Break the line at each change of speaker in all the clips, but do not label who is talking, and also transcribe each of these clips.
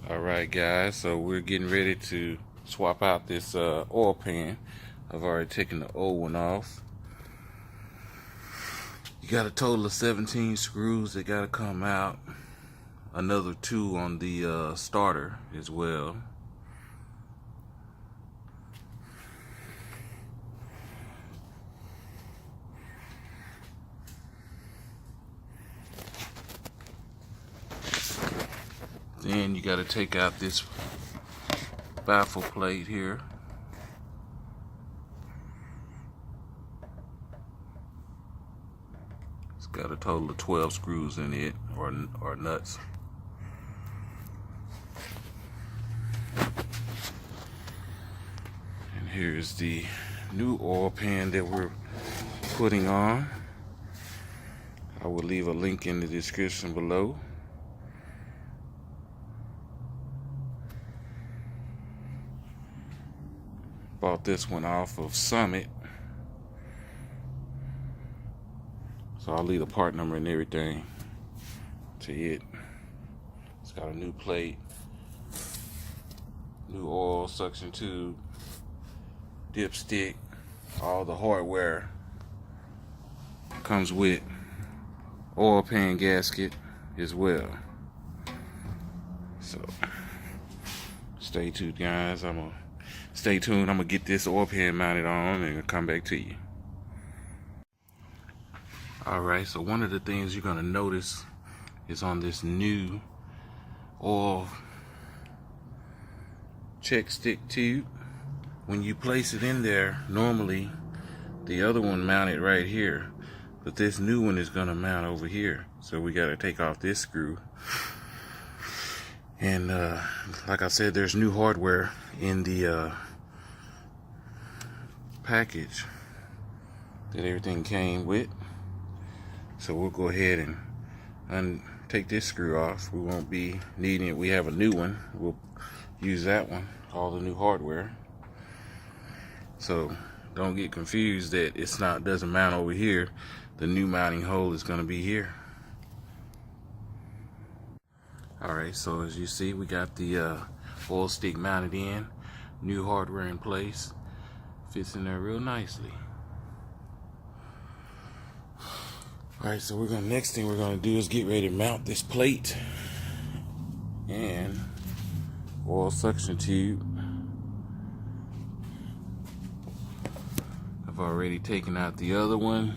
Alright guys, so we're getting ready to swap out this oil pan. I've already taken the old one off. You got a total of 17 screws that got to come out. Another 2 on the starter as well. Then you got to take out this baffle plate here. It's got a total of 12 screws in it, or nuts. And here's the new oil pan that we're putting on. I will leave a link in the description below. Bought this one off of Sump. So I'll leave the part number and everything to it. It's got a new plate, new oil suction tube, dipstick, all the hardware comes with oil pan gasket as well. So stay tuned guys, stay tuned. I'm gonna get this oil pan mounted on and come back to you. Alright, so one of the things you're gonna notice is on this new oil check stick tube, when you place it in there, normally the other one mounted right here, but this new one is gonna mount over here. So we gotta take off this screw. And like I said, there's new hardware in the package that everything came with. So we'll go ahead and take this screw off. We won't be needing it. We have a new one. We'll use that one, all the new hardware. So don't get confused that it's not doesn't mount over here. The new mounting hole is going to be here. Alright, so as you see, we got the oil stick mounted in, new hardware in place. Fits in there real nicely. Alright, so next thing we're gonna do is get ready to mount this plate and oil suction tube. I've already taken out the other one,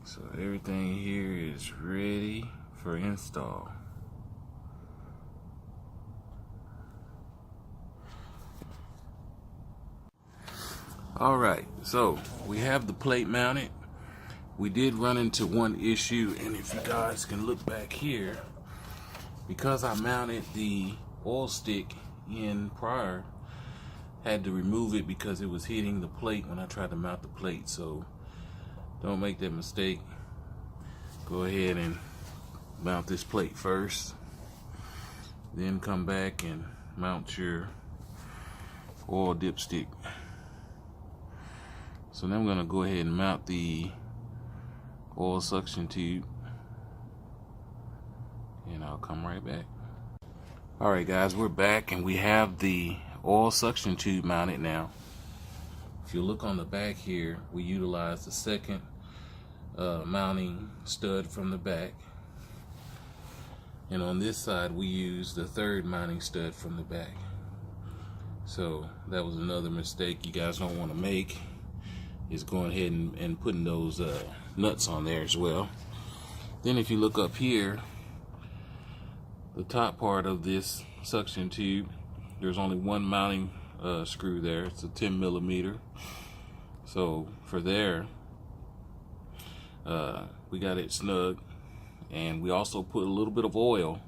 so everything here is ready for install. Alright, so we have the plate mounted. We did run into one issue, and if you guys can look back here, because I mounted the oil stick in prior, had to remove it because it was hitting the plate when I tried to mount the plate. So don't make that mistake. Go ahead and mount this plate first, then come back and mount your oil dipstick. So now I'm going to go ahead and mount the oil suction tube, and I'll come right back. Alright guys, we're back and we have the oil suction tube mounted now. If you look on the back here, we utilize the second mounting stud from the back, and on this side we use the third mounting stud from the back. So that was another mistake you guys don't want to make, is going ahead and putting those nuts on there as well. Then if you look up here, the top part of this suction tube, there's only one mounting screw there. It's a 10mm. So for there, we got it snug, and we also put a little bit of oil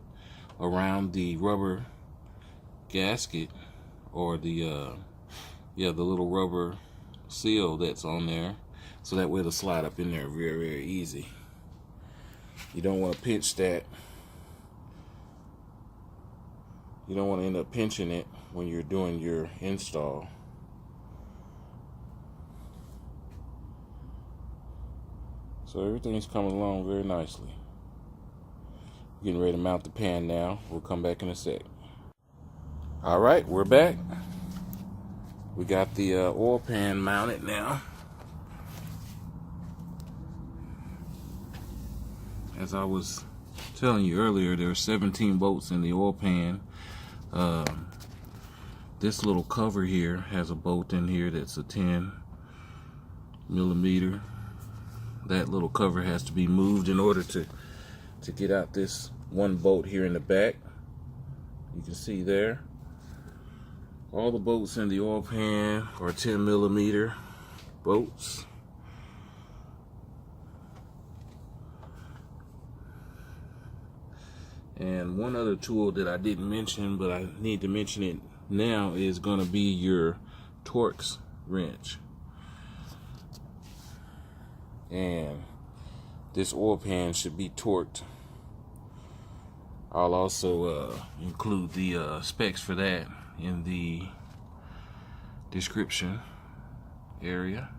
around the rubber gasket, or the little rubber seal that's on there, so that way it'll slide up in there very easy. You don't want to pinch that. You don't want to end up pinching it when you're doing your install. So everything's coming along very nicely. Getting ready to mount the pan now. We'll come back in a sec. All right, we're back. We got the oil pan mounted now. As I was telling you earlier, there are 17 bolts in the oil pan. This little cover here has a bolt in here that's a 10 millimeter. That little cover has to be moved in order to get out this one bolt here in the back. You can see there. All the bolts in the oil pan are 10 millimeter bolts. And one other tool that I didn't mention, but I need to mention it now, is going to be your Torx wrench. And this oil pan should be torqued. I'll also include the specs for that in the description area.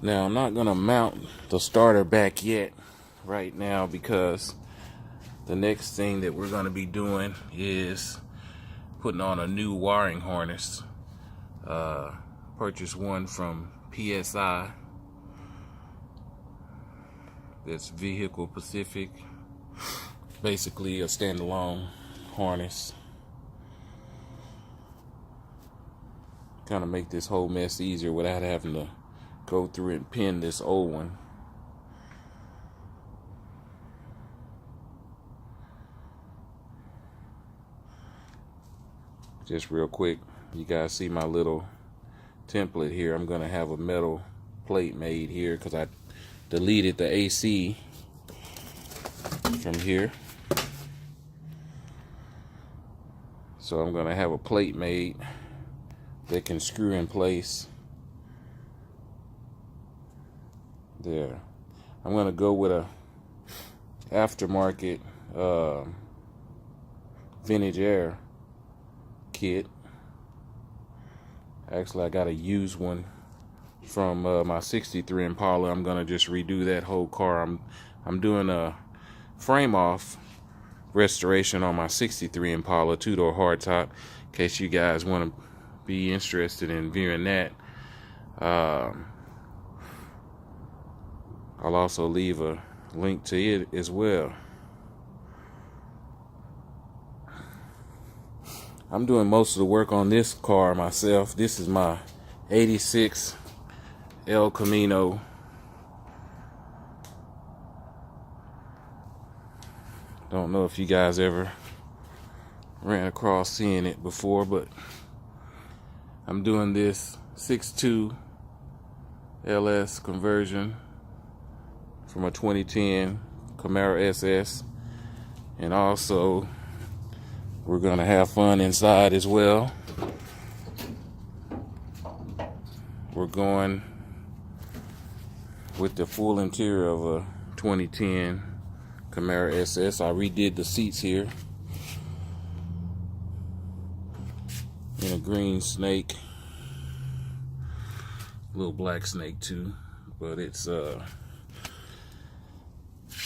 Now, I'm not going to mount the starter back yet right now, because the next thing that we're going to be doing is putting on a new wiring harness. Purchased one from PSI. That's Vehicle Pacific. Basically a standalone harness. Kind of make this whole mess easier without having to go through and pin this old one. Just real quick, you guys see my little template here. I'm gonna have a metal plate made here because I deleted the AC from here. So I'm gonna have a plate made that can screw in place there. I'm gonna go with a aftermarket vintage air kit. Actually, I got a used one from my 63 Impala. I'm gonna just redo that whole car. I'm doing a frame off restoration on my 63 Impala 2-door hardtop, in case you guys want to be interested in viewing that. I'll also leave a link to it as well. I'm doing most of the work on this car myself. This is my 86 El Camino. Don't know if you guys ever ran across seeing it before, but I'm doing this 6.2 LS conversion from a 2010 Camaro SS, and also we're gonna have fun inside as well. We're going with the full interior of a 2010 Camaro SS. I redid the seats here in a green snake, little black snake too, but it's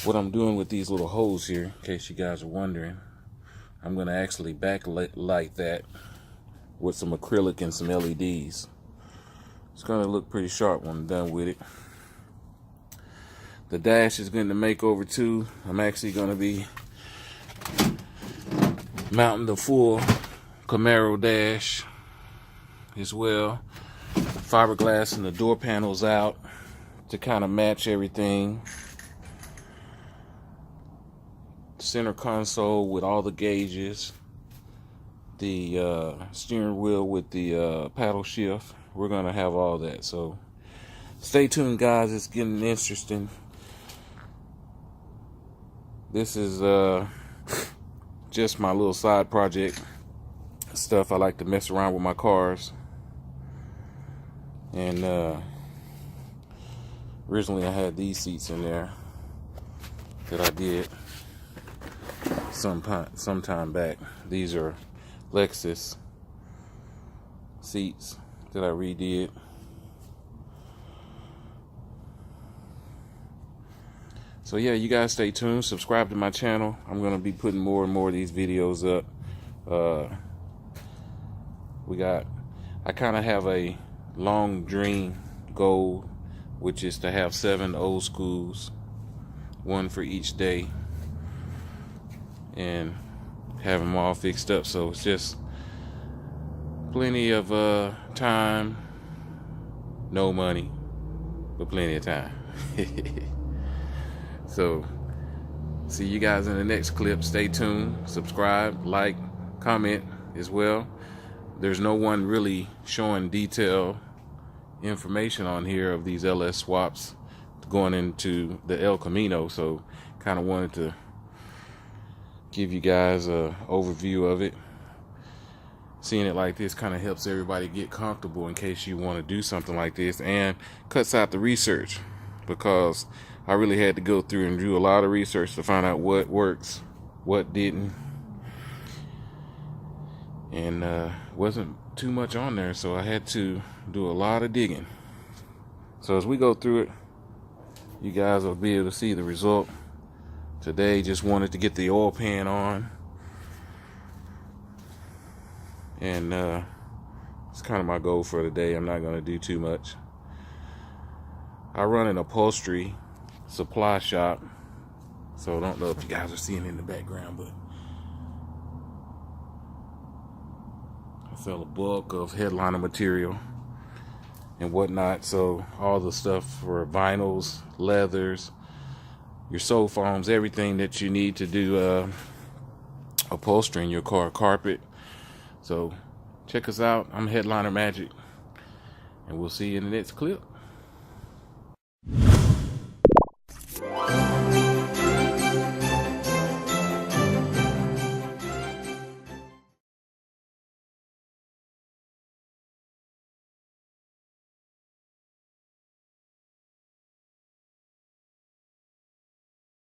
what I'm doing with these little holes here, in case you guys are wondering, I'm going to actually backlight that with some acrylic and some LEDs. It's going to look pretty sharp when I'm done with it. The dash is going to make over too. I'm actually going to be mounting the full Camaro dash as well. Fiberglass and the door panels out to kind of match everything. Center console with all the gauges, the steering wheel with the paddle shift. We're gonna have all that, so stay tuned, guys. It's getting interesting. This is just my little side project stuff. I like to mess around with my cars, and originally I had these seats in there that I did sometime back. These are Lexus seats that I redid. So yeah, you guys stay tuned, subscribe to my channel. I'm gonna be putting more and more of these videos up. I kind of have a long dream goal, which is to have 7 old schools, one for each day, and have them all fixed up. So it's just plenty of time, no money, but plenty of time. So see you guys in the next clip. Stay tuned, subscribe, like, comment as well. There's no one really showing detailed information on here of these LS swaps going into the El Camino, so kind of wanted to give you guys a overview of it. Seeing it like this kind of helps everybody get comfortable in case you want to do something like this, and cuts out the research, because I really had to go through and do a lot of research to find out what works, what didn't, and wasn't too much on there, so I had to do a lot of digging. So as we go through it, you guys will be able to see the result. Today just wanted to get the oil pan on, and it's kind of my goal for the day. I'm not going to do too much. I run an upholstery supply shop, so I don't know if you guys are seeing it in the background, but I sell a bulk of headliner material and whatnot. So all the stuff for vinyls, leathers, your soul foams, everything that you need to do upholstering your car, carpet. So check us out. I'm Headliner Magic, and we'll see you in the next clip.